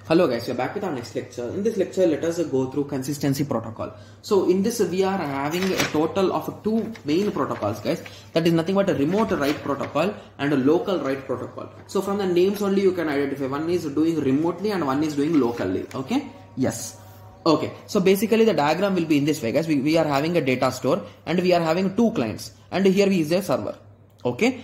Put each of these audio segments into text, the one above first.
Hello guys, we're back with our next lecture. In this lecture, let us go through consistency protocol. So in this, we are having a total of two main protocols, guys. That is nothing but a remote write protocol and a local write protocol. So from the names only you can identify. One is doing remotely and one is doing locally. Okay? Yes. Okay. So basically the diagram will be in this way, guys. We are having a data store and we are having two clients. And here is a server. Okay.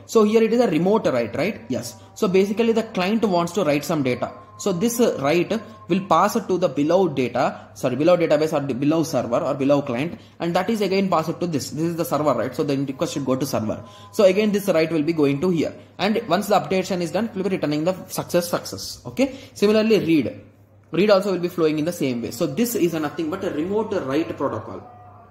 So here it is a remote write, right? Yes. So basically the client wants to write some data. So this write will pass it to the below database or below server or below client, and that is again pass it to this. This is the server, right? So the request should go to server. So again this write will be going to here, and once the updation is done, it will be returning the success. Okay. Similarly, read also will be flowing in the same way. So this is nothing but a remote write protocol.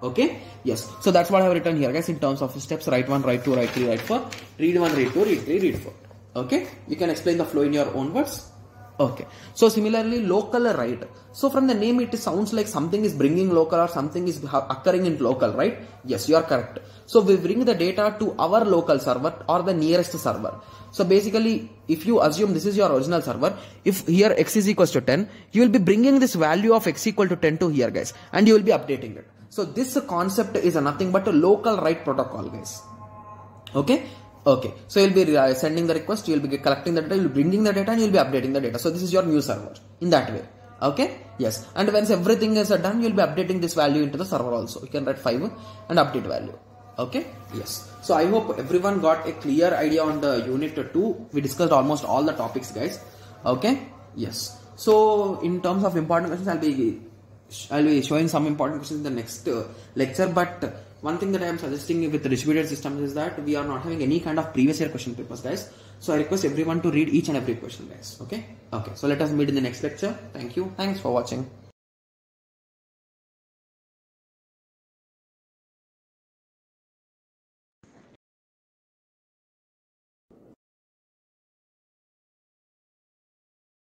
Okay. Yes. So that's what I have written here, guys, in terms of steps: write 1, write 2, write 3, write 4, read 1, read 2, read 3, read 4. Okay. You can explain the flow in your own words. Okay. So similarly, local write. So from the name, it sounds like something is bringing local or something is occurring in local, right? Yes, you are correct. So we bring the data to our local server or the nearest server. So basically, if you assume this is your original server, if here x is equals to 10, you will be bringing this value of x equal to 10 to here, guys, and you will be updating it. So this concept is nothing but a local write protocol, guys. Okay. So you'll be sending the request, you'll be collecting the data, you'll be bringing the data, and you'll be updating the data. So this is your new server in that way. Okay. Yes. And once everything is done, you'll be updating this value into the server also. You can write 5 and update value. Okay. Yes. So I hope everyone got a clear idea on the unit 2. We discussed almost all the topics, guys. Okay. Yes. So in terms of important questions, I'll be showing some important questions in the next lecture. But one thing that I am suggesting with the distributed systems is that we are not having any kind of previous year question papers, guys. So I request everyone to read each and every question, guys. Okay. So let us meet in the next lecture. Thank you. Thanks for watching.